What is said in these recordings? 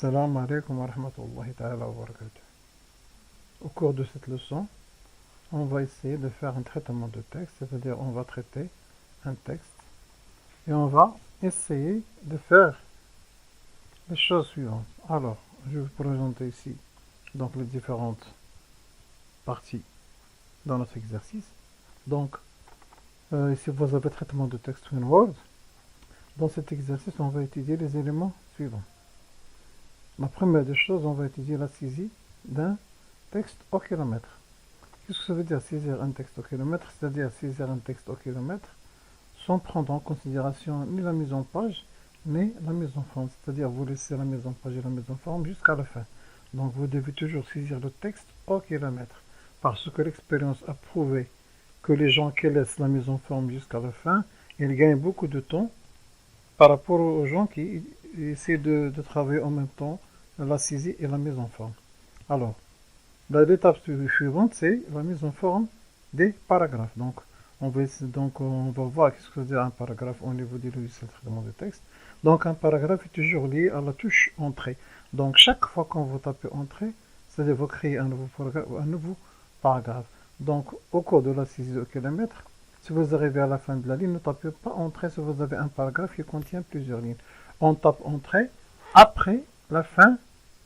Assalamu alaikum wa rahmatullahi ta'ala wa barakatuh. Au cours de cette leçon, on va essayer de faire un traitement de texte, c'est-à-dire on va traiter un texte et on va essayer de faire les choses suivantes. Alors, je vais vous présenter ici donc les différentes parties dans notre exercice. Donc, ici vous avez traitement de texte in Word. Dans cet exercice, on va étudier les éléments suivants. La première des choses, on va étudier la saisie d'un texte au kilomètre. Qu'est-ce que ça veut dire saisir un texte au kilomètre? C'est-à-dire saisir un texte au kilomètre sans prendre en considération ni la mise en page, ni la mise en forme. C'est-à-dire vous laissez la mise en page et la mise en forme jusqu'à la fin. Donc vous devez toujours saisir le texte au kilomètre. Parce que l'expérience a prouvé que les gens qui laissent la mise en forme jusqu'à la fin, ils gagnent beaucoup de temps par rapport aux gens qui essaient de travailler en même temps la saisie et la mise en forme. Alors, l'étape suivante, c'est la mise en forme des paragraphes. Donc, on va voir qu'est-ce que veut dire un paragraphe au niveau du logiciel de traitement de texte. Donc, un paragraphe est toujours lié à la touche entrée. Donc, chaque fois qu'on vous tapez entrée, c'est-à-dire vous créez un nouveau paragraphe. Donc, au cours de la saisie au kilomètre, si vous arrivez à la fin de la ligne, ne tapez pas entrée si vous avez un paragraphe qui contient plusieurs lignes. On tape entrée après la fin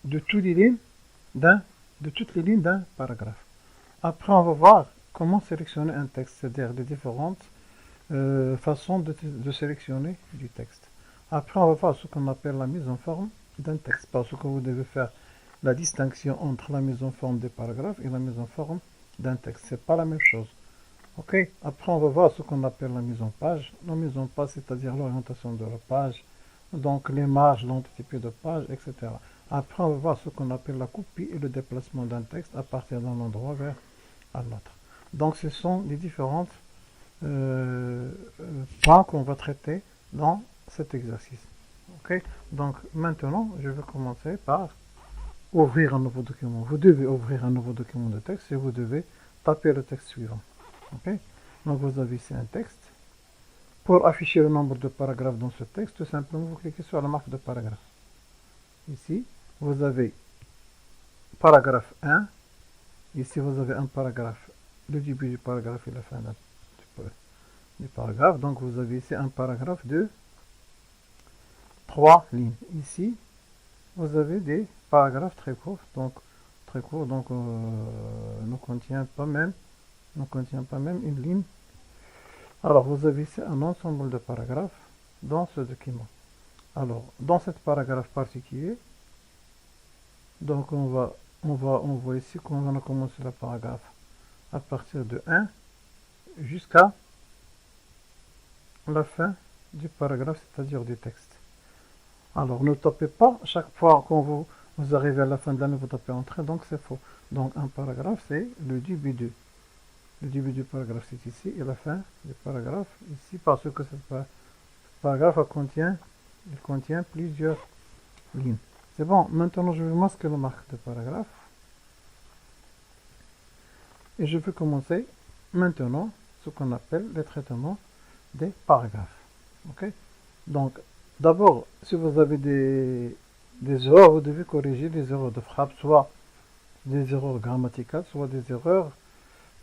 de toutes les lignes d'un paragraphe. Après, on va voir comment sélectionner un texte, c'est-à-dire les différentes façons de sélectionner du texte. Après, on va voir ce qu'on appelle la mise en forme d'un texte, parce que vous devez faire la distinction entre la mise en forme des paragraphes et la mise en forme d'un texte. C'est pas la même chose. Ok. Après, on va voir ce qu'on appelle la mise en page. La mise en page, c'est-à-dire l'orientation de la page, donc les marges, l'antitype de page, etc. Après, on va voir ce qu'on appelle la copie et le déplacement d'un texte à partir d'un endroit vers un autre. Donc, ce sont les différents points qu'on va traiter dans cet exercice. Ok. Donc, maintenant, je vais commencer par ouvrir un nouveau document. Vous devez ouvrir un nouveau document de texte et vous devez taper le texte suivant. Ok. Donc, vous avez ici un texte. Pour afficher le nombre de paragraphes dans ce texte, tout simplement, vous cliquez sur la marque de paragraphe. Ici, vous avez paragraphe 1. Ici, vous avez un paragraphe, le début du paragraphe et la fin du paragraphe. Donc, vous avez ici un paragraphe de 3 lignes. Ici, vous avez des paragraphes très courts. Donc, ne contient pas même une ligne. Alors, vous avez ici un ensemble de paragraphes dans ce document. Alors, dans ce paragraphe particulier, donc on voit ici qu'on a commencé le paragraphe à partir de 1 jusqu'à la fin du paragraphe, c'est-à-dire du texte. Alors, ne tapez pas chaque fois quand vous arrivez à la fin de l'année, vous tapez entrée, donc c'est faux. Donc, un paragraphe, c'est le début du paragraphe, c'est ici, et la fin du paragraphe, ici, parce que ce paragraphe contient plusieurs lignes. C'est bon, maintenant je vais masquer la marque de paragraphe. Et je vais commencer maintenant ce qu'on appelle le traitement des paragraphes. Ok. Donc, d'abord, si vous avez des erreurs, vous devez corriger les erreurs de frappe, soit des erreurs grammaticales, soit des erreurs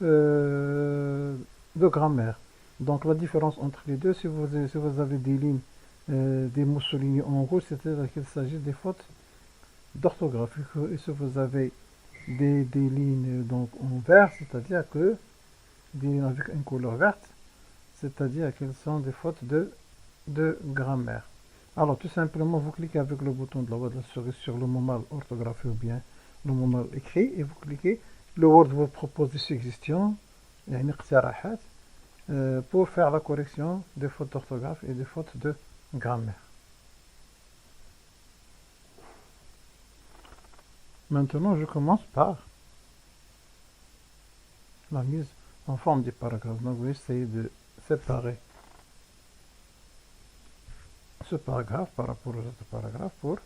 de grammaire. Donc, la différence entre les deux, si vous avez des lignes, des mots soulignés en rouge, c'est-à-dire qu'il s'agit des fautes d'orthographe. Et si vous avez des lignes donc en vert, c'est-à-dire que des lignes avec une couleur verte, c'est-à-dire qu'elles sont des fautes de grammaire. Alors, tout simplement, vous cliquez avec le bouton de la voix de la souris sur le mot mal orthographié ou bien le mot mal écrit et vous cliquez. Le Word vous propose des suggestions pour faire la correction des fautes d'orthographe et des fautes de grammaire. Maintenant, je commence par la mise en forme des paragraphes. Donc, vous essayez de séparer ce paragraphe par rapport aux autres paragraphes pour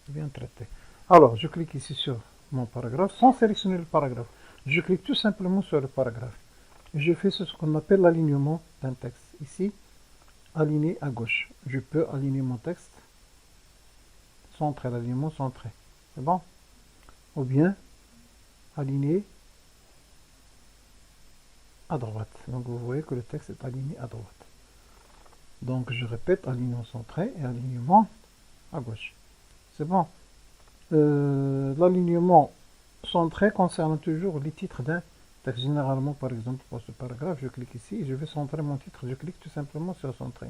bien traiter. Alors, je clique ici sur mon paragraphe sans sélectionner le paragraphe. Je clique tout simplement sur le paragraphe. Et je fais ce qu'on appelle l'alignement d'un texte. Ici, aligner à gauche. Je peux aligner mon texte centré, l'alignement centré. C'est bon? Ou bien aligné à droite. Donc vous voyez que le texte est aligné à droite. Donc je répète, alignement centré et alignement à gauche. C'est bon. L'alignement centré concerne toujours les titres d'un texte. Généralement, par exemple, pour ce paragraphe, je clique ici et je vais centrer mon titre. Je clique tout simplement sur centrer.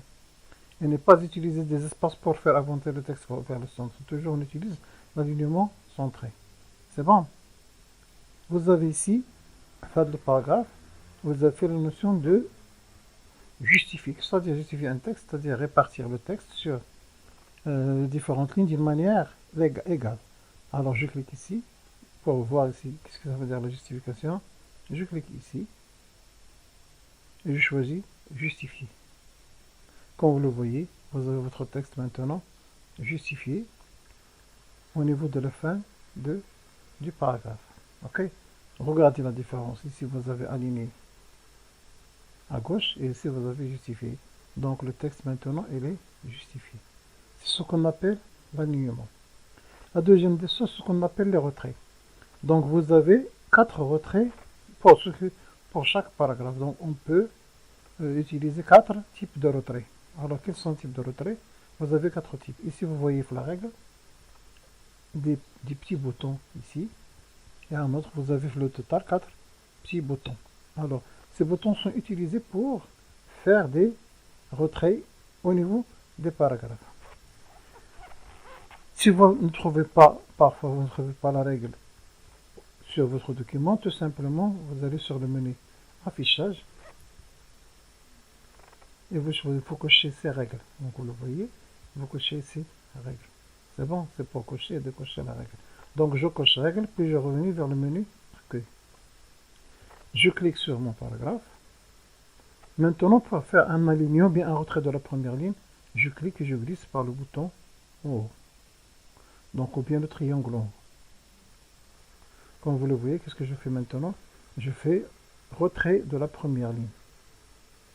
Et ne pas utiliser des espaces pour faire avancer le texte vers le centre. Toujours on utilise l'alignement centré. C'est bon. Vous avez ici, fin de paragraphe, vous avez fait la notion de justifier. C'est-à-dire justifier un texte, c'est-à-dire répartir le texte sur différentes lignes d'une manière égale. Alors je clique ici pour voir ici qu'est-ce que ça veut dire la justification. Je clique ici et je choisis justifier. Comme vous le voyez, vous avez votre texte maintenant justifié au niveau de la fin du paragraphe. Ok? Regardez la différence. Ici, vous avez aligné à gauche et ici, vous avez justifié. Donc, le texte maintenant, il est justifié. C'est ce qu'on appelle l'alignement. La deuxième des choses, c'est ce qu'on appelle les retraits. Donc, vous avez 4 retraits pour chaque paragraphe. Donc, on peut utiliser 4 types de retraits. Alors, quels sont les types de retraits? Vous avez 4 types. Ici, vous voyez la règle, des petits boutons ici. Et un autre, vous avez le total 4 petits boutons. Alors, ces boutons sont utilisés pour faire des retraits au niveau des paragraphes. Si vous ne trouvez pas, parfois vous ne trouvez pas la règle sur votre document, tout simplement, vous allez sur le menu affichage et vous cochez ces règles. Donc vous le voyez, vous cochez ces règles. C'est bon, c'est pour cocher et décocher la règle. Donc je coche règle, puis je reviens vers le menu recueil. Je clique sur mon paragraphe. Maintenant, pour faire un alignement, bien un retrait de la première ligne, je clique et je glisse par le bouton en haut. Donc, ou bien le triangle en haut. Comme vous le voyez, qu'est-ce que je fais maintenant? Je fais retrait de la première ligne.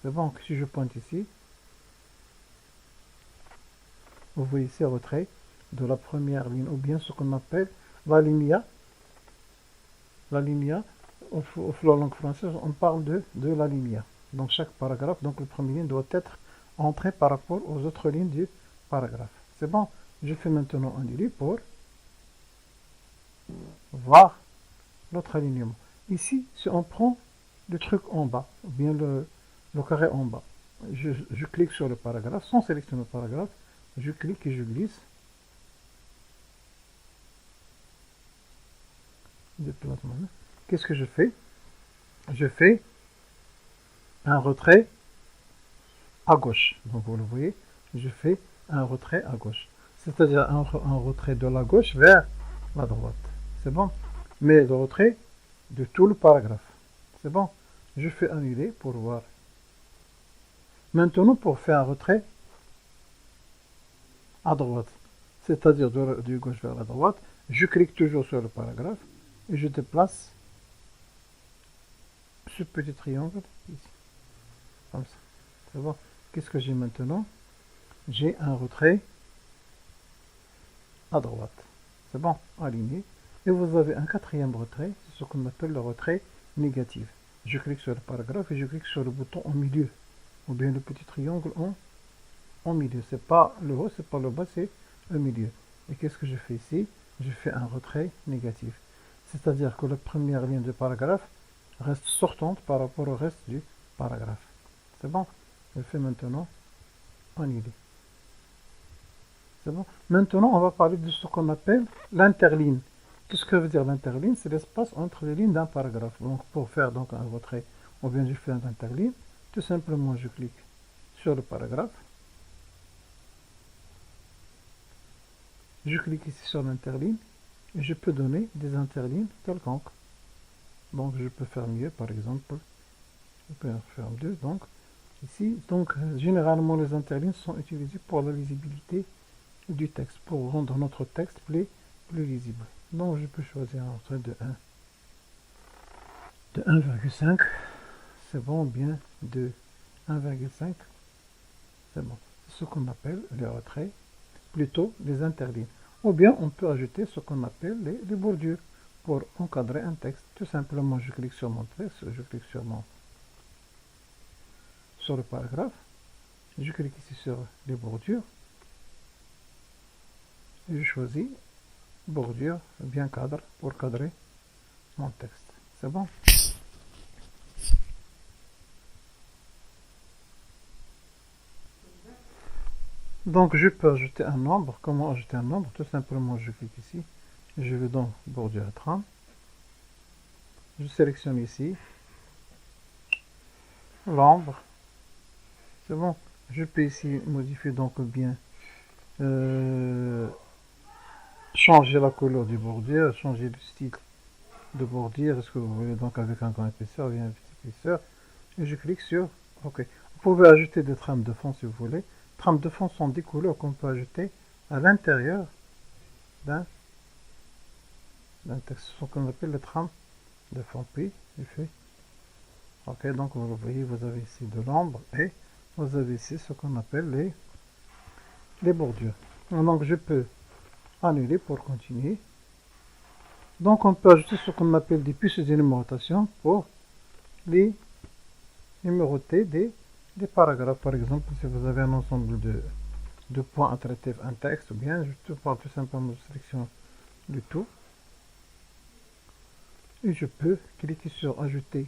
C'est bon, si je pointe ici, vous voyez ici retrait de la première ligne, ou bien ce qu'on appelle la lignea. La lignea, au la langue française, on parle de la lignea. Donc chaque paragraphe, donc le premier ligne doit être entré par rapport aux autres lignes du paragraphe. C'est bon, je fais maintenant un delete pour voir l'autre alignement. Ici, si on prend le truc en bas, ou bien le carré en bas, je clique sur le paragraphe, sans sélectionner le paragraphe, je clique et je glisse. Qu'est-ce que je fais? Je fais un retrait à gauche. Donc vous le voyez, je fais un retrait à gauche. C'est-à-dire un retrait de la gauche vers la droite. C'est bon? Mais le retrait de tout le paragraphe. C'est bon? Je fais annuler pour voir. Maintenant, pour faire un retrait à droite, c'est-à-dire du gauche vers la droite, je clique toujours sur le paragraphe et je déplace ce petit triangle ici. Comme ça. C'est bon? Qu'est-ce que j'ai maintenant? J'ai un retrait à droite. C'est bon? Aligné. Et vous avez un quatrième retrait, c'est ce qu'on appelle le retrait négatif. Je clique sur le paragraphe et je clique sur le bouton au milieu. Ou bien le petit triangle en milieu. C'est pas le haut, c'est pas le bas, c'est le milieu. Et qu'est-ce que je fais ici? Je fais un retrait négatif. C'est-à-dire que la première ligne du paragraphe reste sortante par rapport au reste du paragraphe. C'est bon? Je fais maintenant annuler. C'est bon? Maintenant, on va parler de ce qu'on appelle l'interligne. Qu'est-ce que veut dire l'interligne? C'est l'espace entre les lignes d'un paragraphe. Donc, pour faire donc un retrait, ou bien je fais un interligne, tout simplement, je clique sur le paragraphe. Je clique ici sur l'interligne et je peux donner des interlignes quelconques. Donc, je peux faire mieux, par exemple. Je peux en faire deux. Donc, ici, généralement, les interlignes sont utilisées pour la lisibilité du texte, pour rendre notre texte plus lisible. Donc, je peux choisir un retrait de 1,5. C'est bon, bien de 1,5. C'est bon. C'est ce qu'on appelle les retraits, plutôt les interlignes. Ou bien on peut ajouter ce qu'on appelle les bordures pour encadrer un texte. Tout simplement, je clique sur mon texte, je clique sur le paragraphe, je clique ici sur les bordures, et je choisis bordure bien cadre pour cadrer mon texte. C'est bon? Donc je peux ajouter un nombre. Comment ajouter un nombre? Tout simplement, je clique ici, je vais dans bordure à trame, je sélectionne ici l'ombre. C'est bon. Je peux ici modifier donc bien changer la couleur du bordure, changer le style de bordure. Est-ce que vous voulez donc avec un grand épaisseur ou bien un petit épaisseur? Et je clique sur OK. Vous pouvez ajouter des trames de fond si vous voulez. Trames de fond sont des couleurs qu'on peut ajouter à l'intérieur d'un texte. Ce qu'on appelle les trames de fond. Puis je fais OK. Donc vous voyez, vous avez ici de l'ombre et vous avez ici ce qu'on appelle les bordures. Donc je peux annuler pour continuer. Donc on peut ajouter ce qu'on appelle des puces de numérotation pour les numéroter des paragraphes. Par exemple, si vous avez un ensemble de points à traiter un texte, ou bien je parle tout simplement de sélection du tout. Et je peux cliquer sur ajouter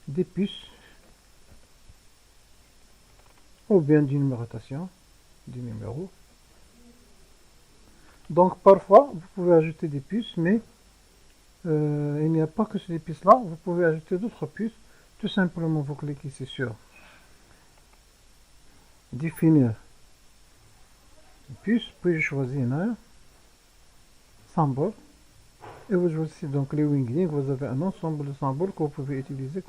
des puces ou bien d'une numérotation, du numéro. Donc parfois, vous pouvez ajouter des puces, mais il n'y a pas que ces puces-là. Vous pouvez ajouter d'autres puces. Tout simplement, vous cliquez ici sur définir une puce, puis je choisis un symbole. Et vous choisissez donc les wingdings. Vous avez un ensemble de symboles que vous pouvez utiliser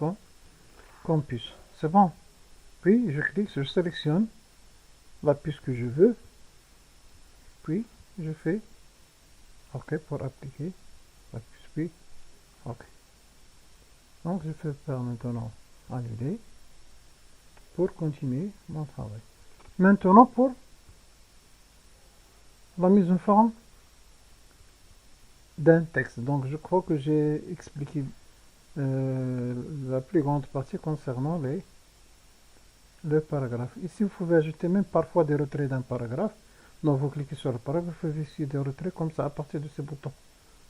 comme puce. C'est bon. Puis je clique, je sélectionne la puce que je veux. Puis je fais OK pour appliquer la puce. Puis OK. Donc je fais faire maintenant annuler pour continuer mon travail. Maintenant pour la mise en forme d'un texte. Donc je crois que j'ai expliqué la plus grande partie concernant le paragraphe. Ici vous pouvez ajouter même parfois des retraits d'un paragraphe. Donc vous cliquez sur le paragraphe, vous pouvez ici des retraits comme ça à partir de ces boutons.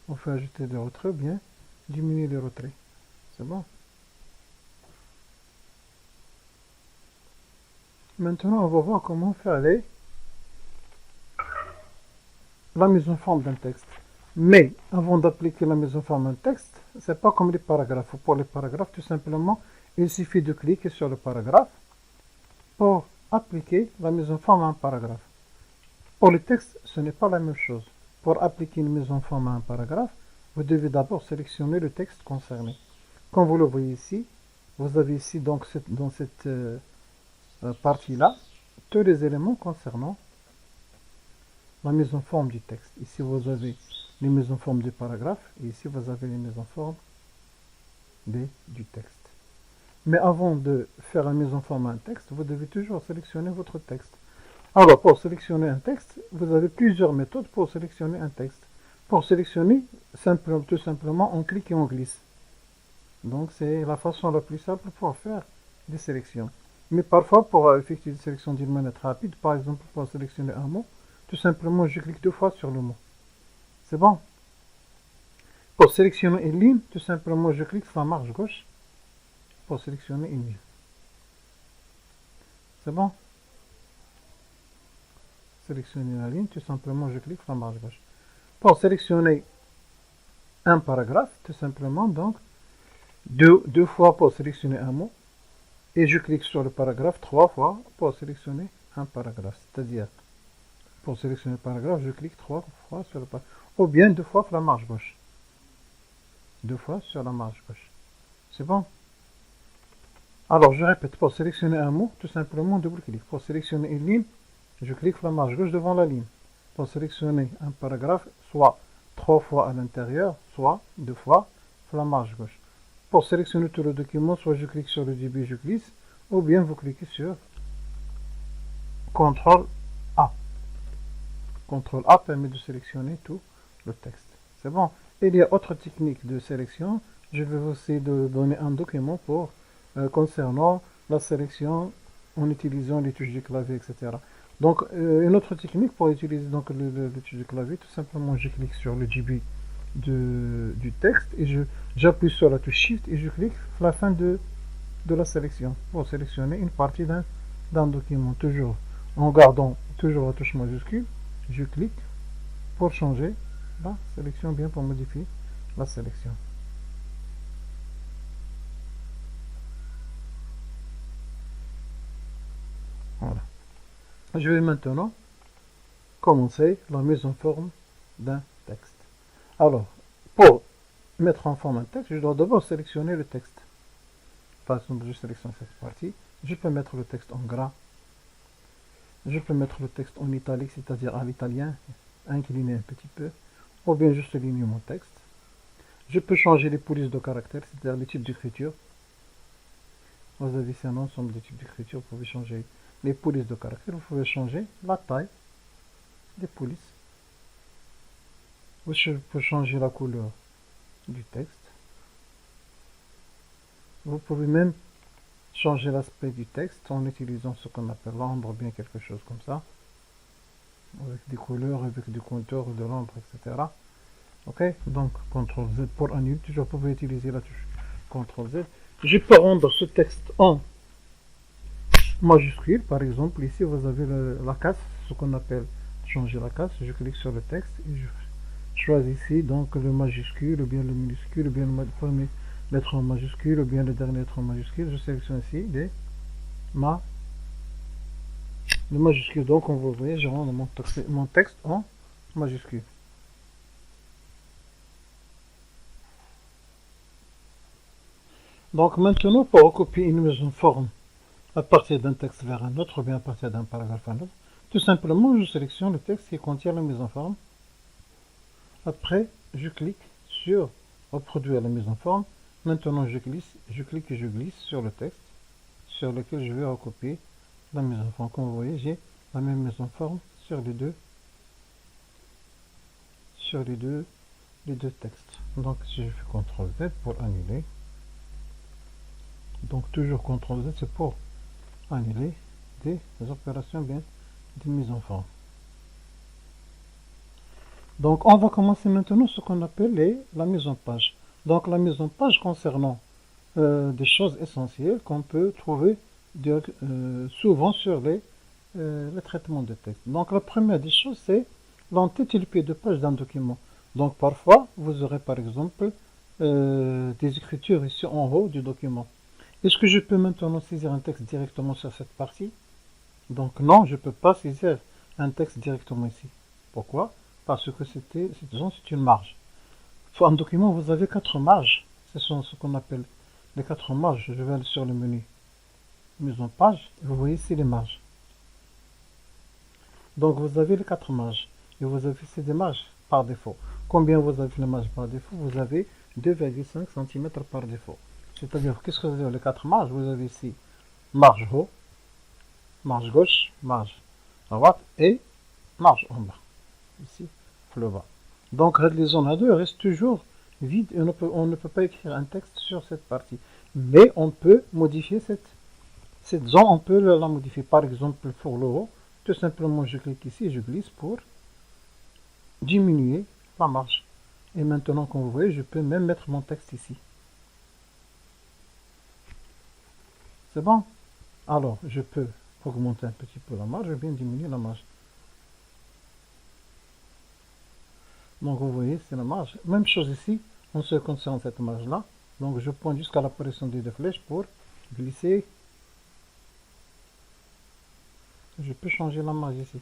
On peut ajouter des retraits ou bien diminuer les retraits. C'est bon. Maintenant on va voir comment faire la mise en forme d'un texte. Mais avant d'appliquer la mise en forme d'un texte, c'est pas comme les paragraphes. Pour les paragraphes, tout simplement, il suffit de cliquer sur le paragraphe pour appliquer la mise en forme à un paragraphe. Pour le texte, ce n'est pas la même chose. Pour appliquer une mise en forme à un paragraphe, vous devez d'abord sélectionner le texte concerné. Comme vous le voyez ici, vous avez ici donc dans cette partie-là tous les éléments concernant la mise en forme du texte. Ici, vous avez les mises en forme des paragraphes et ici, vous avez les mises en forme du texte. Mais avant de faire la mise en forme à un texte, vous devez toujours sélectionner votre texte. Alors, pour sélectionner un texte, vous avez plusieurs méthodes pour sélectionner un texte. Pour sélectionner, tout simplement, on clique et on glisse. Donc, c'est la façon la plus simple pour faire des sélections. Mais parfois, pour effectuer des sélections d'une manière rapide, par exemple, pour sélectionner un mot, tout simplement, je clique 2 fois sur le mot. C'est bon. Pour sélectionner une ligne, tout simplement, je clique sur la marge gauche pour sélectionner une ligne. C'est bon. Sélectionner la ligne, tout simplement, je clique sur la marge gauche. Pour sélectionner un paragraphe, tout simplement, donc, deux fois pour sélectionner un mot, et je clique sur le paragraphe 3 fois pour sélectionner un paragraphe. C'est-à-dire, pour sélectionner le paragraphe, je clique 3 fois sur le paragraphe, ou bien 2 fois sur la marge gauche. 2 fois sur la marge gauche. C'est bon. Alors, je répète, pour sélectionner un mot, tout simplement, double-clic. Pour sélectionner une ligne, je clique sur la marge gauche devant la ligne. Pour sélectionner un paragraphe, soit 3 fois à l'intérieur, soit 2 fois sur la marge gauche. Pour sélectionner tout le document, soit je clique sur le début, je glisse, ou bien vous cliquez sur CTRL A. CTRL A permet de sélectionner tout le texte. C'est bon. Il y a autre technique de sélection. Je vais aussi donner un document pour concernant la sélection en utilisant les touches du clavier, etc. Donc, une autre technique pour utiliser donc, le touche du clavier, tout simplement, je clique sur le début du texte et j'appuie sur la touche Shift et je clique à la fin de la sélection pour sélectionner une partie d'un document. Toujours en gardant toujours la touche majuscule, je clique pour changer la sélection, bien pour modifier la sélection. Voilà. Je vais maintenant commencer la mise en forme d'un texte. Alors, pour mettre en forme un texte, je dois d'abord sélectionner le texte. Par exemple, je sélectionne cette partie. Je peux mettre le texte en gras. Je peux mettre le texte en italique, c'est-à-dire à l'italien, incliner un petit peu, ou bien juste aligner mon texte. Je peux changer les polices de caractères, c'est-à-dire les types d'écriture. Vous avez ici un ensemble de types d'écriture. Vous pouvez changer les polices de caractères. Vous pouvez changer la taille des polices. Vous pouvez changer la couleur du texte. Vous pouvez même changer l'aspect du texte en utilisant ce qu'on appelle l'ombre, bien quelque chose comme ça, avec des couleurs, avec des contours de l'ombre, etc. Ok, donc CTRL Z pour annuler. Toujours vous pouvez utiliser la touche CTRL Z. Je peux rendre ce texte en majuscule. Par exemple, ici vous avez la case, ce qu'on appelle changer la case. Je clique sur le texte et je choisis ici donc le majuscule, ou bien le minuscule, ou bien le premier lettre en majuscule, ou bien le dernier lettre en majuscule. Je sélectionne ici le majuscule. Donc, comme vous voyez, je rends mon texte en majuscule. Donc, maintenant, pour recopier une mise en forme à partir d'un texte vers un autre, ou bien à partir d'un paragraphe à un autre, tout simplement, je sélectionne le texte qui contient la mise en forme. Après, je clique sur reproduire la mise en forme. Maintenant, je clique et je glisse sur le texte sur lequel je vais recopier la mise en forme. Comme vous voyez, j'ai la même mise en forme sur les deux textes. Donc, si je fais CTRL Z pour annuler, donc toujours CTRL Z, c'est pour annuler des opérations bien de mise en forme. Donc, on va commencer maintenant ce qu'on appelle la mise en page. Donc, la mise en page concernant des choses essentielles qu'on peut trouver souvent sur les traitements de texte. Donc, la première des choses, c'est l'entête et le pied de page d'un document. Donc, parfois, vous aurez par exemple des écritures ici en haut du document. Est-ce que je peux maintenant saisir un texte directement sur cette partie? Donc, non, je ne peux pas saisir un texte directement ici. Pourquoi? Parce que c'est une marge. Pour un document, vous avez 4 marges. Ce sont ce qu'on appelle les 4 marges. Je vais aller sur le menu mise en page. Et vous voyez ici les marges. Donc vous avez les 4 marges. Et vous avez ici des marges par défaut. Combien vous avez les marges par défaut? Vous avez 2,5 cm par défaut. C'est-à-dire, qu'est-ce que vous avez les 4 marges? Vous avez ici marge haut, marge gauche, marge droite et marge en bas. Ici, le bas. Donc, les zones A2 restent toujours vides et on ne peut pas écrire un texte sur cette partie. Mais on peut modifier cette zone, on peut la modifier. Par exemple, pour le haut, tout simplement, je clique ici et je glisse pour diminuer la marge. Et maintenant, comme vous voyez, je peux même mettre mon texte ici. C'est bon? Alors, je peux augmenter un petit peu la marge ou bien diminuer la marge. Donc vous voyez, c'est la marge. Même chose ici, en ce qui concerne cette marge-là. Donc je pointe jusqu'à l'apparition des deux flèches pour glisser. Je peux changer la marge ici.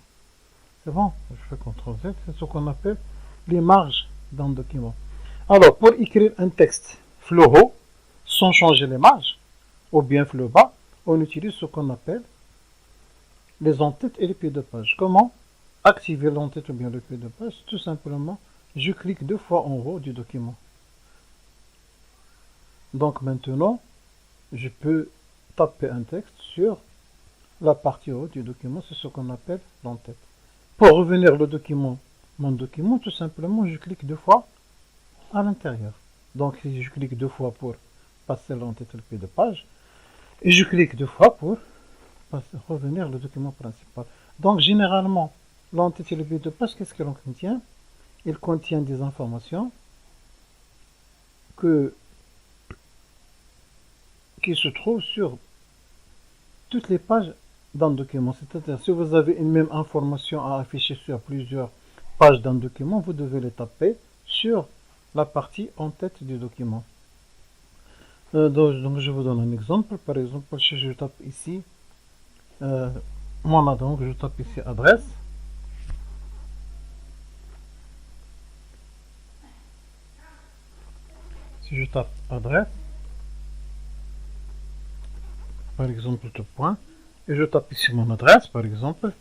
C'est bon? Je fais CTRL Z. C'est ce qu'on appelle les marges dans le document. Alors, pour écrire un texte flot haut, sans changer les marges, ou bien flot bas, on utilise ce qu'on appelle les entêtes et les pieds de page. Comment activer l'entête ou bien le pied de page? Tout simplement, je clique 2 fois en haut du document. Donc maintenant, je peux taper un texte sur la partie haute du document, c'est ce qu'on appelle l'entête. Pour revenir le document, mon document, tout simplement, je clique 2 fois à l'intérieur. Donc, si je clique 2 fois pour passer l'entité de page, et je clique 2 fois pour revenir le document principal. Donc, généralement, l'entité de page, qu'est-ce qu'elle contient? Il contient des informations qui se trouvent sur toutes les pages d'un document. C'est-à-dire, si vous avez une même information à afficher sur plusieurs pages d'un document, vous devez les taper sur la partie en tête du document. Donc, je vous donne un exemple. Par exemple, si je tape ici mon adresse, je tape ici adresse. Si je tape adresse, par exemple, tout point, et je tape ici mon adresse, par exemple,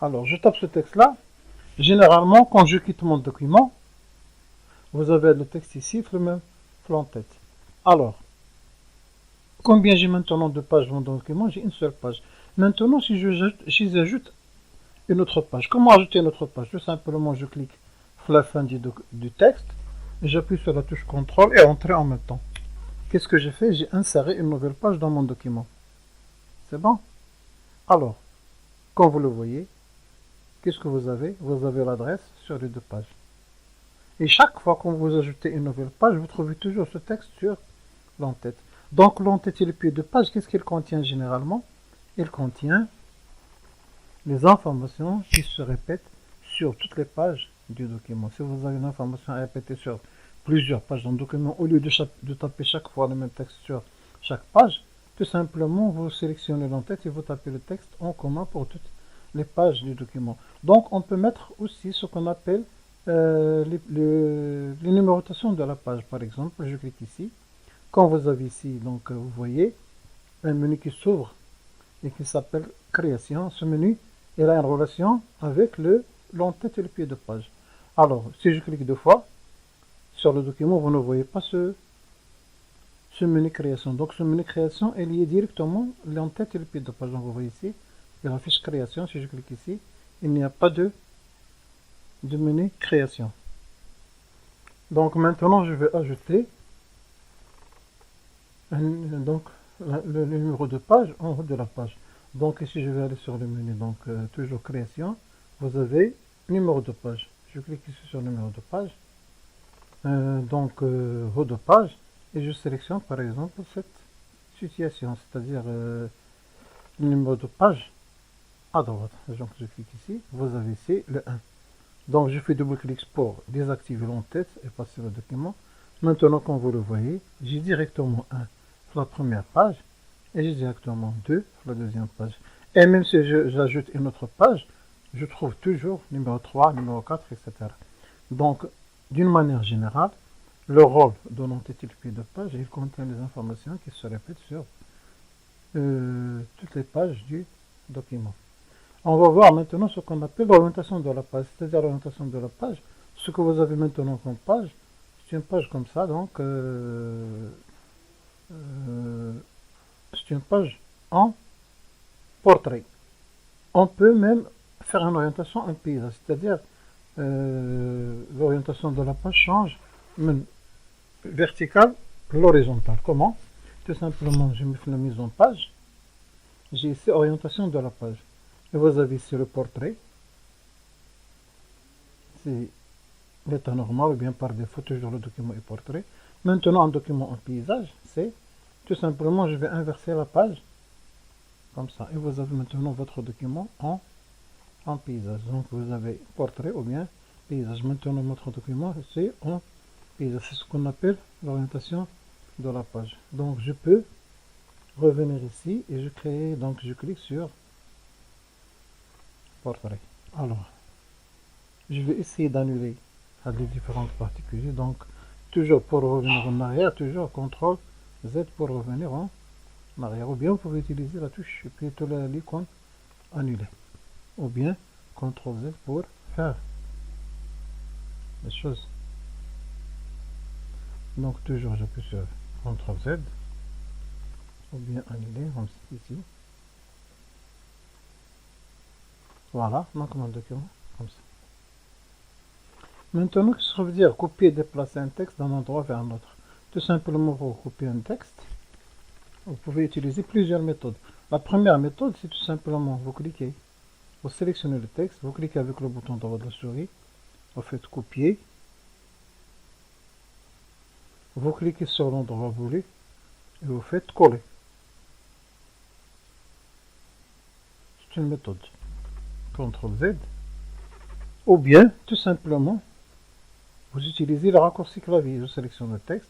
alors je tape ce texte-là. Généralement, quand je quitte mon document, vous avez le texte ici, le en tête. Alors, combien j'ai maintenant de pages dans mon document? J'ai une seule page. Maintenant, si j'ajoute une autre page, comment ajouter une autre page? Tout simplement, je clique sur la fin du texte, et j'appuie sur la touche CTRL et Entrer en même temps. Qu'est-ce que j'ai fait? J'ai inséré une nouvelle page dans mon document. C'est bon? Alors, comme vous le voyez, qu'est-ce que vous avez? Vous avez l'adresse sur les 2 pages. Et chaque fois que vous ajoutez une nouvelle page, vous trouvez toujours ce texte sur l'entête. Donc l'entête et le pied de page, qu'est-ce qu'il contient généralement? Il contient les informations qui se répètent sur toutes les pages du document. Si vous avez une information à répéter sur plusieurs pages d'un document, au lieu de taper chaque fois le même texte sur chaque page, tout simplement vous sélectionnez l'entête et vous tapez le texte en commun pour toutes les pages du document. Donc on peut mettre aussi ce qu'on appelle les numérotations de la page. Par exemple, je clique ici. Quand vous avez ici, donc vous voyez un menu qui s'ouvre et qui s'appelle Création. Ce menu, il a une relation avec l'entête et le pied de page. Alors, si je clique 2 fois sur le document, vous ne voyez pas ce menu Création. Donc, ce menu Création est lié directement l'entête et le pied de page. Donc, vous voyez ici, il affiche Création. Si je clique ici, il n'y a pas de menu Création. Donc, maintenant, je vais ajouter le numéro de page en haut de la page. Donc ici je vais aller sur le menu, donc toujours création, vous avez numéro de page. Je clique ici sur numéro de page, haut de page, et je sélectionne par exemple cette situation, c'est-à-dire le numéro de page à droite. Donc je clique ici, vous avez ici le 1. Donc je fais double-clic pour désactiver l'entête et passer le document. Maintenant, comme vous le voyez, j'ai directement 1 sur la première page et j'ai directement 2 sur la deuxième page. Et même si j'ajoute une autre page, je trouve toujours numéro 3, numéro 4, etc. Donc, d'une manière générale, le rôle de l'entité de page, il contient des informations qui se répètent sur toutes les pages du document. On va voir maintenant ce qu'on appelle l'orientation de la page, c'est-à-dire l'orientation de la page. Ce que vous avez maintenant comme page, c'est une page comme ça, donc c'est une page en portrait. On peut même faire une orientation en paysage, c'est-à-dire l'orientation de la page change verticale l'horizontale. Comment? Tout simplement, je me fais la mise en page, j'ai ici orientation de la page. Et vous avez ici le portrait, c'est l'état normal ou bien par défaut, toujours le document est portrait. Maintenant, un document en paysage, c'est tout simplement, je vais inverser la page, comme ça. Et vous avez maintenant votre document en paysage. Donc, vous avez portrait ou bien paysage. Maintenant, votre document, c'est en paysage. C'est ce qu'on appelle l'orientation de la page. Donc, je peux revenir ici et je crée, donc je clique sur portrait. Alors, je vais essayer d'annuler les différentes particules. Donc, toujours pour revenir en arrière, toujours CTRL Z pour revenir en arrière. Ou bien vous pouvez utiliser la touche plutôt l'icône annuler. Ou bien CTRL Z pour faire les choses. Donc, toujours j'appuie sur CTRL Z. ou bien annuler, comme ici. Voilà, donc mon document, comme ça. Maintenant, qu'est-ce que ça veut dire copier et déplacer un texte d'un endroit vers un autre? Tout simplement, pour copier un texte, vous pouvez utiliser plusieurs méthodes. La première méthode, c'est tout simplement, vous cliquez, vous sélectionnez le texte, vous cliquez avec le bouton droit de la souris, vous faites copier, vous cliquez sur l'endroit voulu et vous faites coller. C'est une méthode. CTRL Z. Ou bien, tout simplement, vous utilisez le raccourci clavier. Je sélectionne le texte,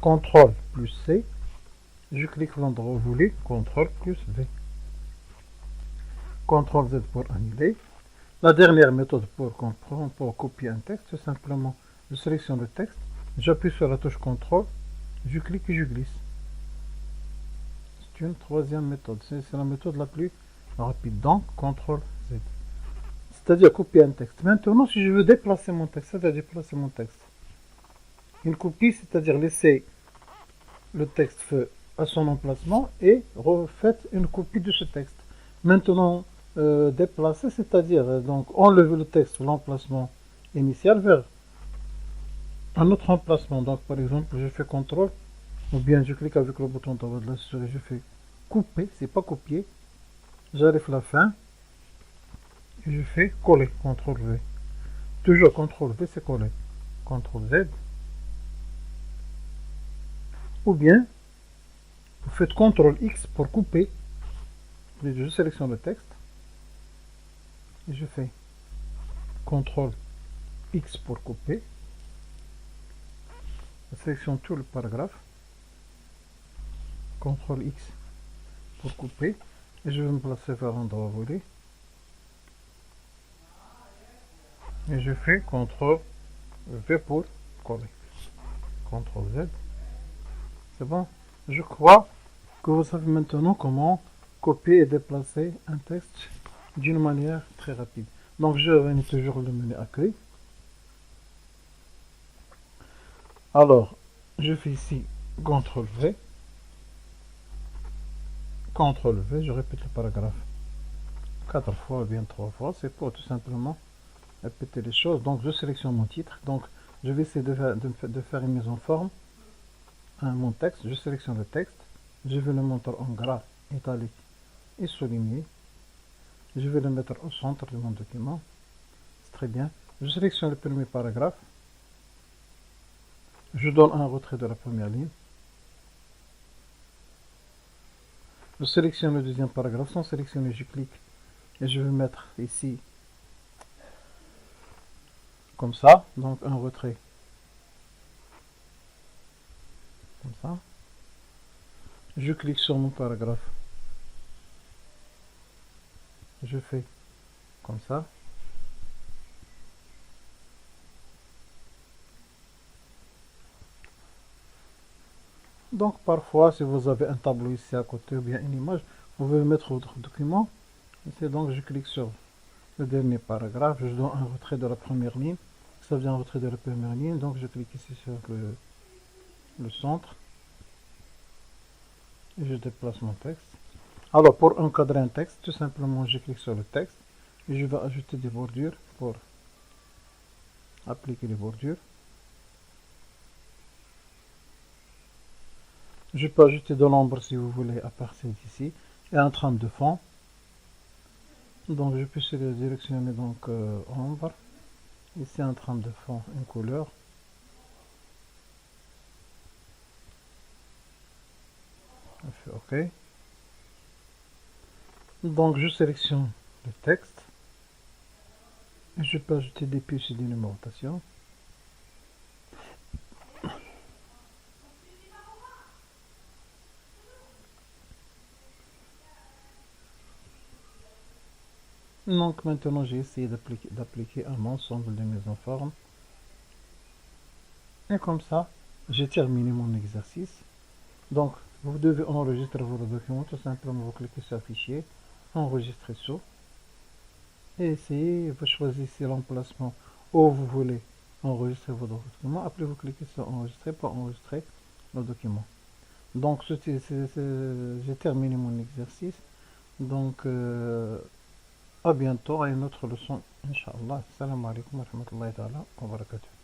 CTRL plus C, je clique l'endroit voulu, CTRL plus V. CTRL Z pour annuler. La dernière méthode pour copier un texte, c'est simplement, je sélectionne le texte, j'appuie sur la touche CTRL, je clique et je glisse. C'est une troisième méthode. C'est la méthode la plus rapide. Donc, CTRL Z. C'est-à-dire copier un texte. Maintenant, si je veux déplacer mon texte, c'est-à-dire déplacer mon texte. Une copie, c'est-à-dire laisser le texte à son emplacement et refaites une copie de ce texte. Maintenant, déplacer, c'est-à-dire donc enlever le texte de l'emplacement initial vers un autre emplacement. Donc, par exemple, je fais CTRL, ou bien je clique avec le bouton droit de la souris, je fais couper, c'est pas copier. J'arrive à la fin et je fais coller, CTRL V. Toujours CTRL V, c'est coller. CTRL Z. Ou bien, vous faites CTRL X pour couper. Je sélectionne le texte. Et je fais CTRL X pour couper. Je sélectionne tout le paragraphe. CTRL X pour couper. Et je vais me placer vers l'endroit voulu. Et je fais CTRL V pour coller. CTRL Z. C'est bon. Je crois que vous savez maintenant comment copier et déplacer un texte d'une manière très rapide. Donc je reviens toujours le menu accueil. Alors, je fais ici CTRL V. CTRL V, je répète le paragraphe 4 fois ou bien 3 fois. C'est pour tout simplement répéter les choses. Donc je sélectionne mon titre. Donc je vais essayer de faire une mise en forme à mon texte. Je sélectionne le texte. Je vais le mettre en gras, italique et souligné. Je vais le mettre au centre de mon document. C'est très bien. Je sélectionne le premier paragraphe. Je donne un retrait de la première ligne. Je sélectionne le deuxième paragraphe. Sans sélectionner, je clique et je vais mettre ici comme ça. Donc un retrait. Comme ça. Je clique sur mon paragraphe. Je fais comme ça. Donc parfois, si vous avez un tableau ici à côté ou bien une image, vous pouvez mettre votre document. Ici, donc je clique sur le dernier paragraphe. Je donne un retrait de la première ligne. Ça vient un retrait de la première ligne. Donc je clique ici sur le centre. Et je déplace mon texte. Alors pour encadrer un texte, tout simplement je clique sur le texte. Et je vais ajouter des bordures pour appliquer les bordures. Je peux ajouter de l'ombre si vous voulez à partir d'ici. Et un trame de fond. Donc je peux sélectionner donc ombre. Ici un trame de fond, une couleur. Je fais OK. Donc je sélectionne le texte. Et je peux ajouter des puces de numérotation. Donc maintenant j'ai essayé d'appliquer un ensemble de mises en forme. Et comme ça, j'ai terminé mon exercice. Donc vous devez enregistrer votre document. Tout simplement vous cliquez sur fichier, enregistrer sous. Et essayez, vous choisissez l'emplacement où vous voulez enregistrer votre document. Après vous cliquez sur enregistrer pour enregistrer le document. Donc, j'ai terminé mon exercice. Donc, à bientôt à une autre leçon, Inch'Allah. Salam alaikum wa rahmatullahi ta'ala wa barakatuh.